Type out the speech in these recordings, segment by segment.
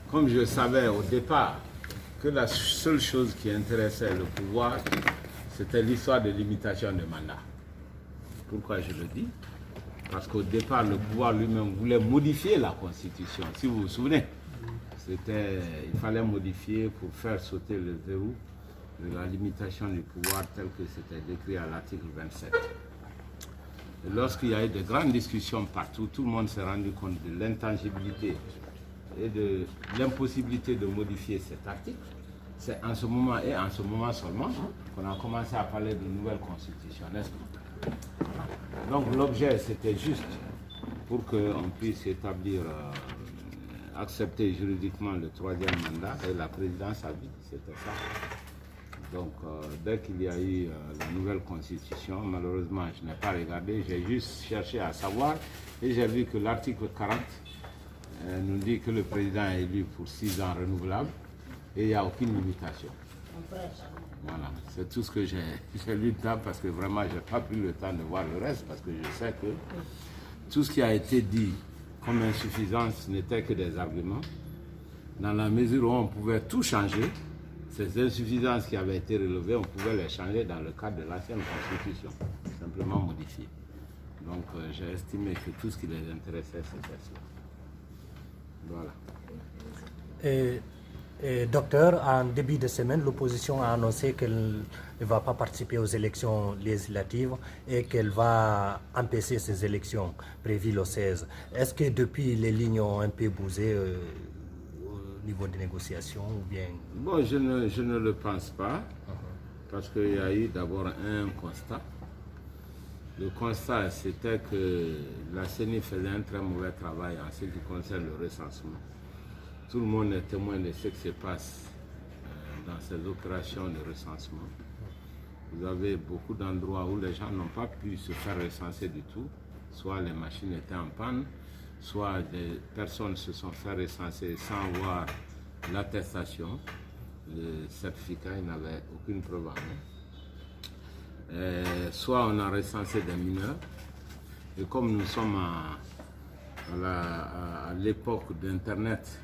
comme je savais au départ que la seule chose qui intéressait le pouvoir, c'était l'histoire de l'imitation de mandat. Pourquoi je le dis? Parce qu'au départ, le pouvoir lui-même voulait modifier la Constitution, si vous vous souvenez. Il fallait modifier pour faire sauter le verrou de la limitation du pouvoir tel que c'était décrit à l'article 27. Et lorsqu'il y a eu de grandes discussions partout, tout le monde s'est rendu compte de l'intangibilité et de l'impossibilité de modifier cet article. C'est en ce moment et en ce moment seulement qu'on a commencé à parler de nouvelle constitution, n'est-ce pas? Donc l'objet, c'était juste pour qu'on puisse établir, accepter juridiquement le troisième mandat et la présidence à vie, c'était ça. Donc dès qu'il y a eu la nouvelle constitution, malheureusement je n'ai pas regardé, j'ai juste cherché à savoir et j'ai vu que l'article 40 nous dit que le président est élu pour 6 ans renouvelables et il n'y a aucune limitation. Voilà, c'est tout ce que j'ai lu dedans parce que vraiment je n'ai pas pris le temps de voir le reste parce que je sais que tout ce qui a été dit comme insuffisance n'était que des arguments. Dans la mesure où on pouvait tout changer, ces insuffisances qui avaient été relevées, on pouvait les changer dans le cadre de l'ancienne constitution, simplement modifier. Donc j'ai estimé que tout ce qui les intéressait, c'était cela. Voilà. Docteur, en début de semaine, l'opposition a annoncé qu'elle ne va pas participer aux élections législatives et qu'elle va empêcher ces élections prévues le 16. Est-ce que depuis les lignes ont un peu bougé au niveau des négociations ou bien... Bon, je ne le pense pas, parce qu'il y a eu d'abord un constat. Le constat, c'était que la CENI faisait un très mauvais travail en ce qui concerne le recensement. Tout le monde est témoin de ce qui se passe dans ces opérations de recensement. Vous avez beaucoup d'endroits où les gens n'ont pas pu se faire recenser du tout. Soit les machines étaient en panne, soit des personnes se sont fait recenser sans voir l'attestation, le certificat, ils n'avaient aucune preuve en main. Soit on a recensé des mineurs, et comme nous sommes à l'époque d'Internet,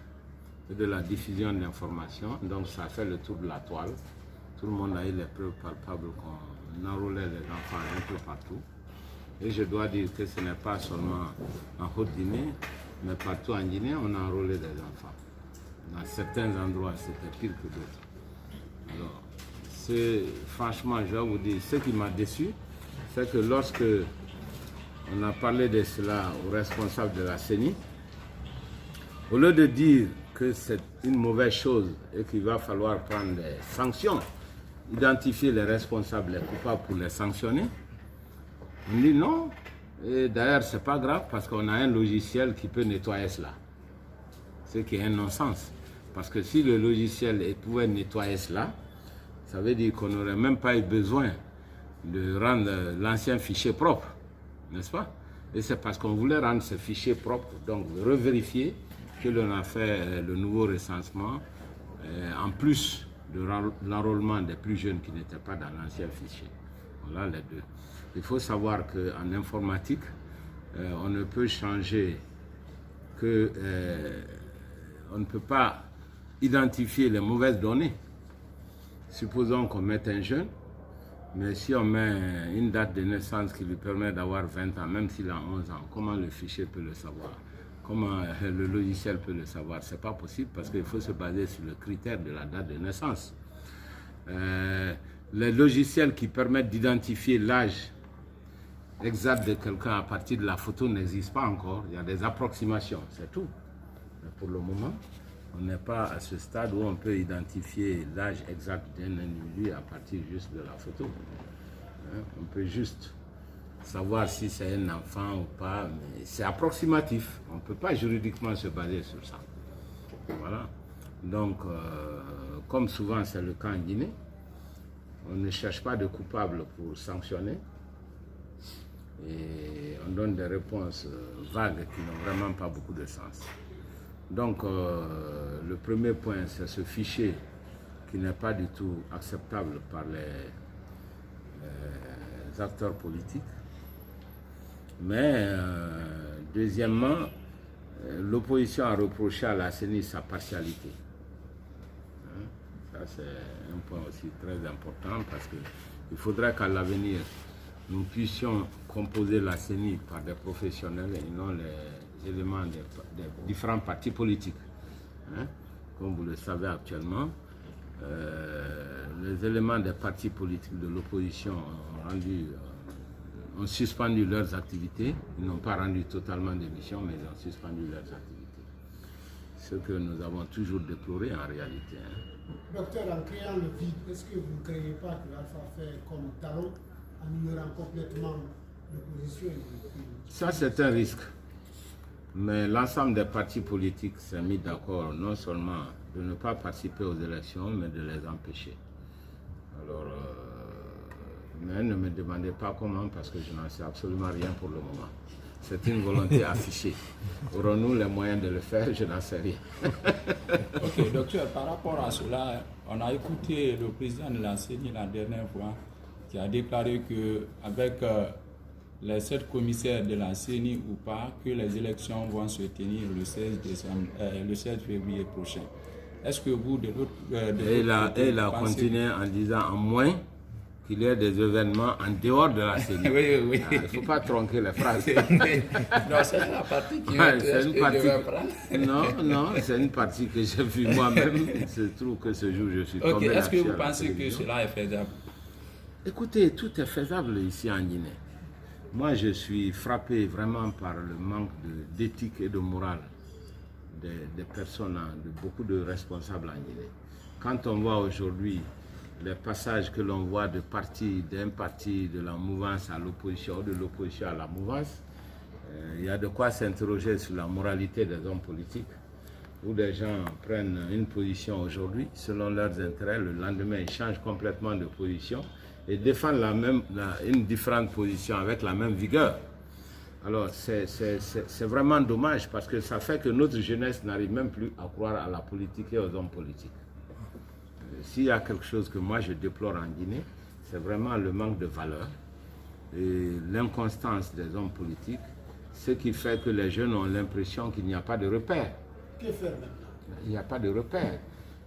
de la diffusion d'informations, donc ça fait le tour de la toile. Tout le monde a eu les preuves palpables qu'on enrôlait les enfants un peu partout. Et je dois dire que ce n'est pas seulement en Haute-Guinée, mais partout en Guinée, on a enrôlé des enfants. Dans certains endroits, c'était pire que d'autres. Alors, franchement, je vais vous dire, ce qui m'a déçu, c'est que lorsque on a parlé de cela aux responsables de la CENI, au lieu de dire que c'est une mauvaise chose et qu'il va falloir prendre des sanctions, identifier les responsables, les coupables pour les sanctionner, on dit non. Et d'ailleurs, ce n'est pas grave parce qu'on a un logiciel qui peut nettoyer cela. Ce qui est un non-sens. Parce que si le logiciel pouvait nettoyer cela, ça veut dire qu'on n'aurait même pas eu besoin de rendre l'ancien fichier propre, n'est-ce pas? Et c'est parce qu'on voulait rendre ce fichier propre, donc revérifier que l'on a fait le nouveau recensement, en plus de l'enrôlement des plus jeunes qui n'étaient pas dans l'ancien fichier. Voilà les deux. Il faut savoir qu'en informatique, on ne peut changer que... on ne peut pas identifier les mauvaises données. Supposons qu'on mette un jeune, mais si on met une date de naissance qui lui permet d'avoir 20 ans, même s'il a 11 ans, comment le fichier peut le savoir? Comment le logiciel peut le savoir? Ce n'est pas possible parce qu'il faut se baser sur le critère de la date de naissance. Les logiciels qui permettent d'identifier l'âge exact de quelqu'un à partir de la photo n'existent pas encore. Il y a des approximations, c'est tout. Mais pour le moment, on n'est pas à ce stade où on peut identifier l'âge exact d'un individu à partir juste de la photo. On peut juste savoir si c'est un enfant ou pas, mais c'est approximatif. On ne peut pas juridiquement se baser sur ça. Voilà. Donc, comme souvent c'est le cas en Guinée, on ne cherche pas de coupable pour sanctionner. Et on donne des réponses vagues qui n'ont vraiment pas beaucoup de sens. Donc, le premier point, c'est ce fichier qui n'est pas du tout acceptable par les acteurs politiques. Mais, deuxièmement, L'opposition a reproché à la CENI sa partialité. Ça, c'est un point aussi très important parce qu'il faudrait qu'à l'avenir, nous puissions composer la CENI par des professionnels et non les éléments des différents partis politiques. Comme vous le savez actuellement, les éléments des partis politiques de l'opposition ont suspendu leurs activités. Ils n'ont pas rendu totalement d'émission, mais ils ont suspendu leurs activités. Ce que nous avons toujours déploré en réalité. Docteur, en créant le vide, est-ce que vous ne créez pas que l'Alpha fait comme Talon en ignorant complètement l'opposition? Ça, c'est un risque. Mais l'ensemble des partis politiques s'est mis d'accord non seulement de ne pas participer aux élections, mais de les empêcher. Alors, mais ne me demandez pas comment, parce que je n'en sais absolument rien pour le moment. C'est une volonté affichée. Aurons-nous les moyens de le faire? Je n'en sais rien. Ok, docteur, par rapport à cela, on a écouté le président de la CENI la dernière fois qui a déclaré qu'avec les 7 commissaires de la CENI ou pas, que les élections vont se tenir le 16 février prochain. Est-ce que vous, de l'autre côté, il a continué en disant en moins qu'il y ait des événements en dehors de la CENI. Oui. Il ne faut pas tronquer les phrases. Non, c'est la partie qui Non, c'est une partie que j'ai vue moi-même. Il se trouve que ce jour, je suis tombé est-ce que là-dessus vous pensez que cela est faisable? Écoutez, tout est faisable ici en Guinée. Moi, je suis frappé vraiment par le manque d'éthique et de morale des personnes, de beaucoup de responsables en Guinée. Quand on voit aujourd'hui les passages que l'on voit d'un parti, de la mouvance à l'opposition, ou de l'opposition à la mouvance, il y a de quoi s'interroger sur la moralité des hommes politiques, où des gens prennent une position aujourd'hui selon leurs intérêts, le lendemain ils changent complètement de position et défendent une différente position avec la même vigueur. Alors c'est vraiment dommage parce que ça fait que notre jeunesse n'arrive même plus à croire à la politique et aux hommes politiques. S'il y a quelque chose que moi je déplore en Guinée, c'est vraiment le manque de valeur et l'inconstance des hommes politiques, ce qui fait que les jeunes ont l'impression qu'il n'y a pas de repère. Que faire maintenant? Il n'y a pas de repère.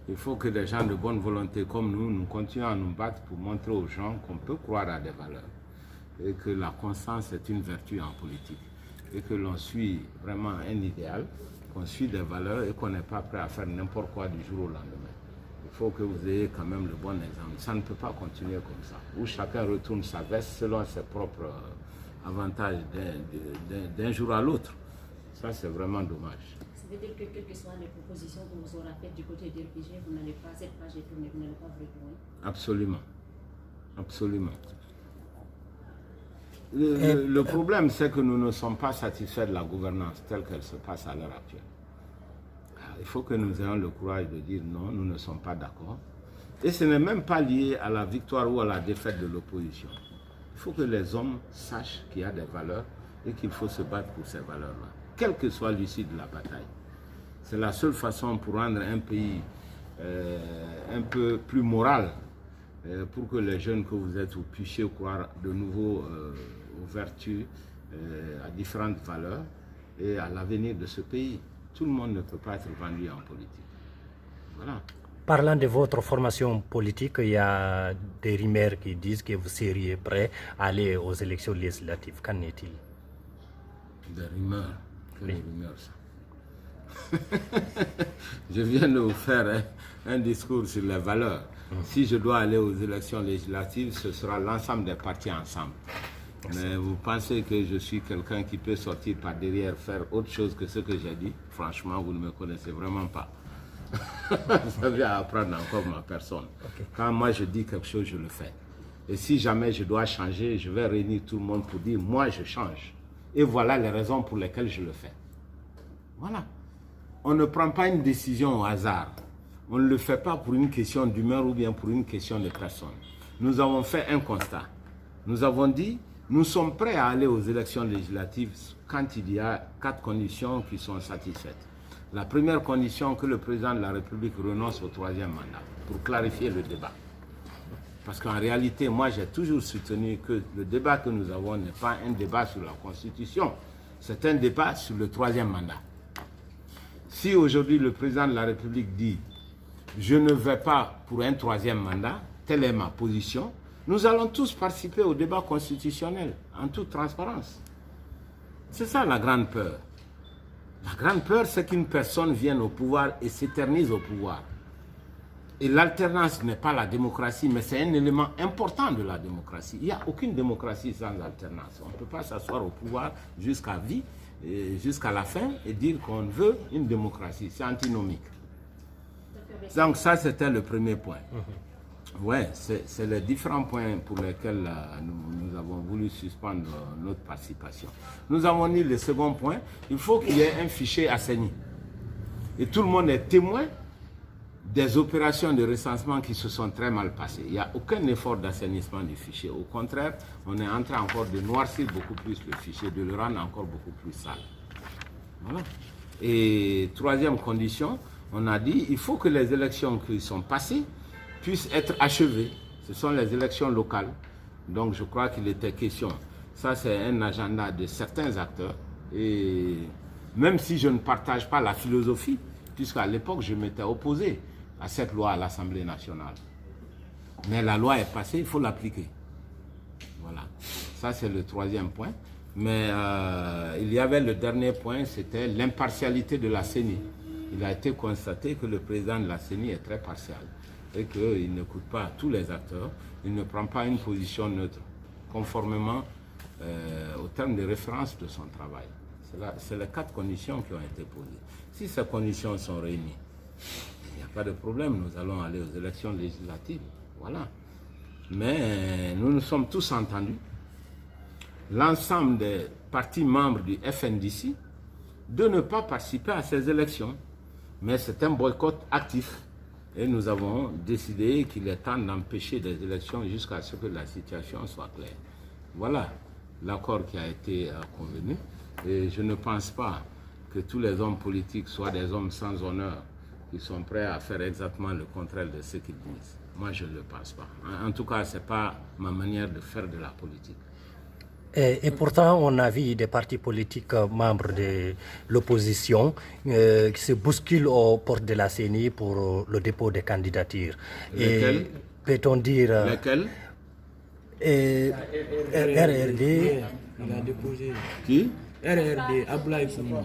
Il faut que des gens de bonne volonté comme nous continuons à nous battre pour montrer aux gens qu'on peut croire à des valeurs et que la constance est une vertu en politique et que l'on suit vraiment un idéal, qu'on suit des valeurs et qu'on n'est pas prêt à faire n'importe quoi du jour au lendemain. Il faut que vous ayez quand même le bon exemple. Ça ne peut pas continuer comme ça, où chacun retourne sa veste selon ses propres avantages d'un jour à l'autre. Ça, c'est vraiment dommage. Ça veut dire que quelles que soient les propositions que vous aurez faites du côté du RPG, vous n'allez pas, cette page est tournée, vous n'allez pas vous retourner? Absolument. Absolument. Le problème, c'est que nous ne sommes pas satisfaits de la gouvernance telle qu'elle se passe à l'heure actuelle. Il faut que nous ayons le courage de dire non, nous ne sommes pas d'accord. Et ce n'est même pas lié à la victoire ou à la défaite de l'opposition. Il faut que les hommes sachent qu'il y a des valeurs et qu'il faut se battre pour ces valeurs-là, quelle que soit l'issue de la bataille. C'est la seule façon pour rendre un pays un peu plus moral, pour que les jeunes que vous êtes, vous puissiez croire de nouveau aux vertus, à différentes valeurs et à l'avenir de ce pays. Tout le monde ne peut pas être vendu en politique. Voilà. Parlant de votre formation politique, il y a des rumeurs qui disent que vous seriez prêt à aller aux élections législatives. Qu'en est-il? Des rumeurs? Quelles rumeurs, ça? Je viens de vous faire un discours sur les valeurs. Si je dois aller aux élections législatives, ce sera l'ensemble des partis ensemble. Mais vous pensez que je suis quelqu'un qui peut sortir par derrière, faire autre chose que ce que j'ai dit? Franchement, vous ne me connaissez vraiment pas. Vous avez à apprendre encore ma personne. Quand moi je dis quelque chose, je le fais. Et si jamais je dois changer, je vais réunir tout le monde pour dire, moi je change. Et voilà les raisons pour lesquelles je le fais. Voilà. On ne prend pas une décision au hasard. On ne le fait pas pour une question d'humeur ou bien pour une question de personne. Nous avons fait un constat. Nous avons dit, nous sommes prêts à aller aux élections législatives quand il y a 4 conditions qui sont satisfaites. La première condition, que le président de la République renonce au 3e mandat, pour clarifier le débat. Parce qu'en réalité, moi j'ai toujours soutenu que le débat que nous avons n'est pas un débat sur la Constitution, c'est un débat sur le 3e mandat. Si aujourd'hui le président de la République dit « je ne vais pas pour un troisième mandat », telle est ma position, nous allons tous participer au débat constitutionnel en toute transparence. C'est ça la grande peur. La grande peur, c'est qu'une personne vienne au pouvoir et s'éternise au pouvoir. Et l'alternance n'est pas la démocratie, mais c'est un élément important de la démocratie. Il n'y a aucune démocratie sans alternance. On ne peut pas s'asseoir au pouvoir jusqu'à vie, jusqu'à la fin, et dire qu'on veut une démocratie. C'est antinomique. Donc ça, c'était le premier point. Ouais, c'est les différents points pour lesquels nous avons voulu suspendre notre participation. Nous avons dit le second point, il faut qu'il y ait un fichier assaini. Et tout le monde est témoin des opérations de recensement qui se sont très mal passées. Il n'y a aucun effort d'assainissement du fichier. Au contraire, on est en train encore de noircir beaucoup plus le fichier, de le rendre encore beaucoup plus sale. Voilà. Et troisième condition, on a dit il faut que les élections qui sont passées puissent être achevées. Ce sont les élections locales. Donc je crois qu'il était question. Ça, c'est un agenda de certains acteurs. Et même si je ne partage pas la philosophie, puisqu'à l'époque, je m'étais opposé à cette loi à l'Assemblée nationale. Mais la loi est passée, il faut l'appliquer. Voilà. Ça, c'est le troisième point. Mais il y avait le dernier point, c'était l'impartialité de la CENI. Il a été constaté que le président de la CENI est très partial et qu'il n'écoute pas tous les acteurs, il ne prend pas une position neutre, conformément aux termes de référence de son travail. C'est les 4 conditions qui ont été posées. Si ces conditions sont réunies, il n'y a pas de problème, nous allons aller aux élections législatives. Voilà. Mais nous nous sommes tous entendus. L'ensemble des partis membres du FNDC de ne pas participer à ces élections. Mais c'est un boycott actif. Et nous avons décidé qu'il est temps d'empêcher des élections jusqu'à ce que la situation soit claire. Voilà l'accord qui a été convenu. Et je ne pense pas que tous les hommes politiques soient des hommes sans honneur qui sont prêts à faire exactement le contraire de ce qu'ils disent. Moi, je ne le pense pas. En tout cas, ce n'est pas ma manière de faire de la politique. Et pourtant, on a vu des partis politiques membres de l'opposition qui se bousculent aux portes de la CENI pour le dépôt des candidatures. Lesquels? Et peut-on dire... Lesquels? RRD... Il a déposé. Qui? RRD, Ablaï Koumou.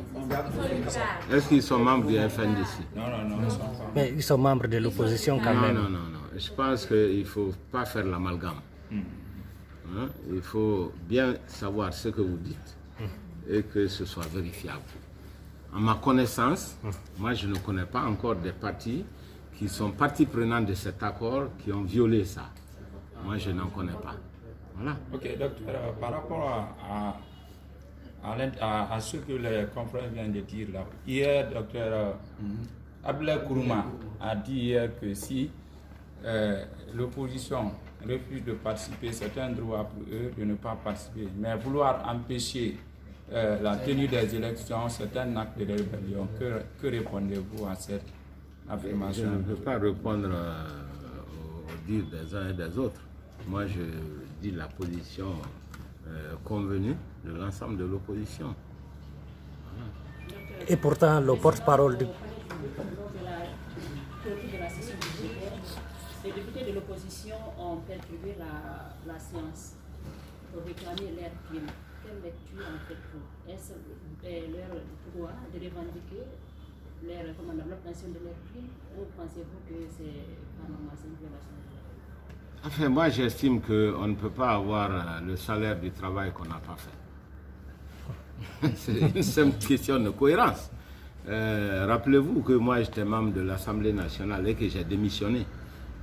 Est-ce qu'ils sont membres du FNDC? Non, ils ne sont pas. Mais ils sont membres de l'opposition quand même. Non. Je pense qu'il ne faut pas faire l'amalgame. Hein? Il faut bien savoir ce que vous dites et que ce soit vérifiable. À ma connaissance, moi je ne connais pas encore des partis qui sont partie prenante de cet accord qui ont violé ça. Moi je n'en connais pas. Voilà. Ok, docteur, par rapport à ce que les confrères viennent de dire là, hier, docteur Ablaï Kourouma a dit hier que si l'opposition refuse de participer, c'est un droit pour eux de ne pas participer. Mais vouloir empêcher la tenue des élections, c'est un acte de rébellion. Que répondez-vous à cette affirmation? Je ne peux pas répondre aux dires des uns et des autres. Moi, je dis la position convenue de l'ensemble de l'opposition. Et pourtant, le porte-parole du... Les députés de l'opposition ont perturbé la séance pour réclamer leur prime. Quelle lecture en faites-vous? Est-ce leur droit de revendiquer l'obtention de leur prime ou pensez-vous que c'est pas normal, c'est une violation? Enfin, moi j'estime qu'on ne peut pas avoir le salaire du travail qu'on n'a pas fait. C'est une simple question de cohérence. Rappelez-vous que moi j'étais membre de l'Assemblée nationale et que j'ai démissionné.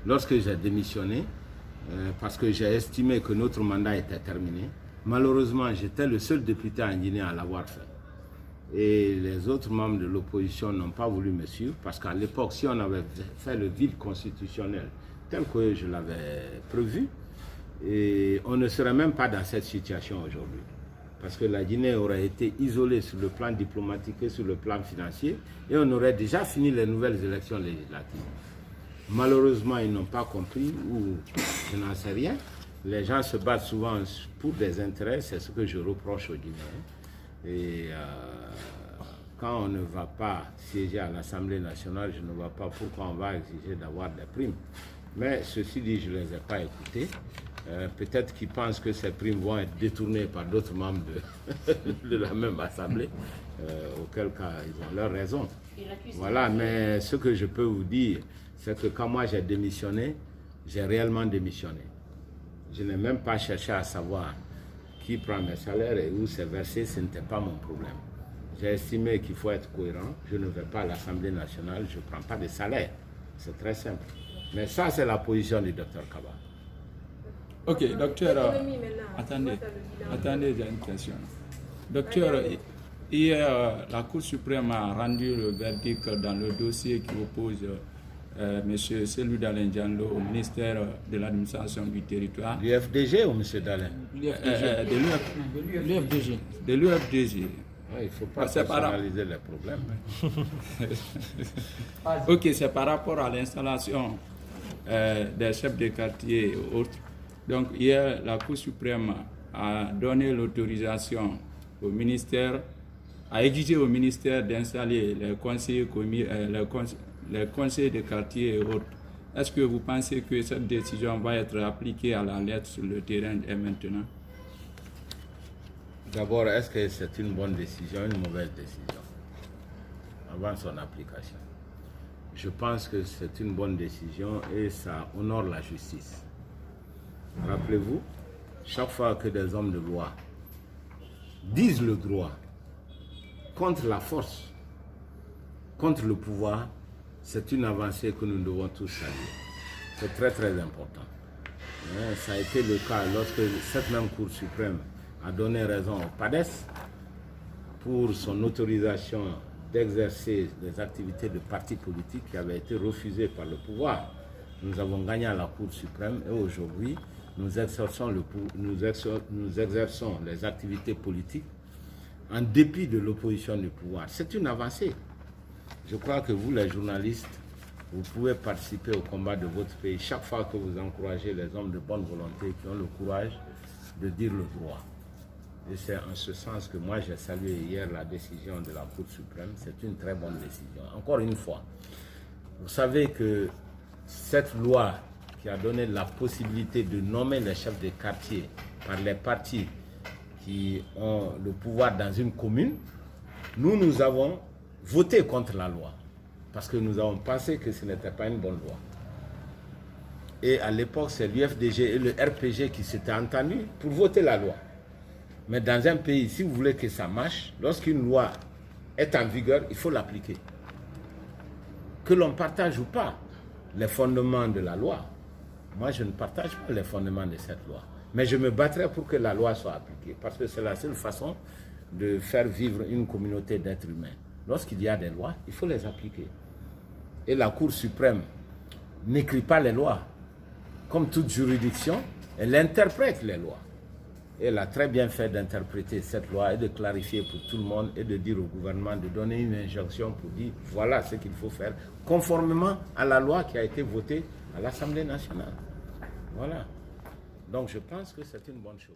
Lorsque j'ai démissionné, parce que j'ai estimé que notre mandat était terminé, malheureusement, j'étais le seul député en Guinée à l'avoir fait. Et les autres membres de l'opposition n'ont pas voulu me suivre, parce qu'à l'époque, si on avait fait le vide constitutionnel tel que je l'avais prévu, et on ne serait même pas dans cette situation aujourd'hui. Parce que la Guinée aurait été isolée sur le plan diplomatique et sur le plan financier, et on aurait déjà fini les nouvelles élections législatives. Malheureusement, ils n'ont pas compris, ou je n'en sais rien. Les gens se battent souvent pour des intérêts, c'est ce que je reproche aux Guinéens. Et quand on ne va pas siéger à l'Assemblée nationale, je ne vois pas pourquoi on va exiger d'avoir des primes. Mais ceci dit, je ne les ai pas écoutés. Peut-être qu'ils pensent que ces primes vont être détournées par d'autres membres de la même Assemblée, auquel cas ils ont leur raison. Voilà, mais ce que je peux vous dire, c'est que quand moi j'ai démissionné, j'ai réellement démissionné. Je n'ai même pas cherché à savoir qui prend mes salaires et où c'est versé, ce n'était pas mon problème. J'ai estimé qu'il faut être cohérent. Je ne vais pas à l'Assemblée nationale, je ne prends pas de salaire. C'est très simple. Mais ça, c'est la position du docteur Kaba. Ok, docteur, attendez, j'ai une question. Docteur, hier, la Cour suprême a rendu le verdict dans le dossier qui oppose M. Cellou Dalein Diallo au ministère de l'administration du territoire. Du FDG ou M. Dalein? De l'UFDG. Il ne faut pas personnaliser les problèmes. Ok, c'est par rapport à l'installation des chefs de quartier et autres. Donc hier, la Cour suprême a donné l'autorisation au ministère, a exigé au ministère d'installer les conseillers de quartier et autres. Est-ce que vous pensez que cette décision va être appliquée à la lettre sur le terrain et maintenant? D'abord, est-ce que c'est une bonne décision, une mauvaise décision avant son application? Je pense que c'est une bonne décision et ça honore la justice. Rappelez-vous, chaque fois que des hommes de loi disent le droit contre la force, contre le pouvoir, c'est une avancée que nous devons tous saluer. C'est très très important. Ça a été le cas lorsque cette même Cour suprême a donné raison au PADES pour son autorisation d'exercer des activités de parti politique qui avaient été refusées par le pouvoir. Nous avons gagné à la Cour suprême et aujourd'hui, nous exerçons les activités politiques en dépit de l'opposition du pouvoir. C'est une avancée. Je crois que vous, les journalistes, vous pouvez participer au combat de votre pays chaque fois que vous encouragez les hommes de bonne volonté qui ont le courage de dire le droit. Et c'est en ce sens que moi j'ai salué hier la décision de la Cour suprême. C'est une très bonne décision. Encore une fois, vous savez que cette loi qui a donné la possibilité de nommer les chefs de quartier par les partis qui ont le pouvoir dans une commune, nous avons voté contre la loi parce que nous avons pensé que ce n'était pas une bonne loi. Et à l'époque, c'est l'UFDG et le RPG qui s'étaient entendus pour voter la loi. Mais dans un pays, si vous voulez que ça marche, lorsqu'une loi est en vigueur, il faut l'appliquer. Que l'on partage ou pas les fondements de la loi, moi je ne partage pas les fondements de cette loi. Mais je me battrai pour que la loi soit appliquée, parce que c'est la seule façon de faire vivre une communauté d'êtres humains. Lorsqu'il y a des lois, il faut les appliquer. Et la Cour suprême n'écrit pas les lois. Comme toute juridiction, elle interprète les lois. Et elle a très bien fait d'interpréter cette loi et de clarifier pour tout le monde et de dire au gouvernement de donner une injonction pour dire voilà ce qu'il faut faire conformément à la loi qui a été votée à l'Assemblée nationale. Voilà. Donc je pense que c'est une bonne chose.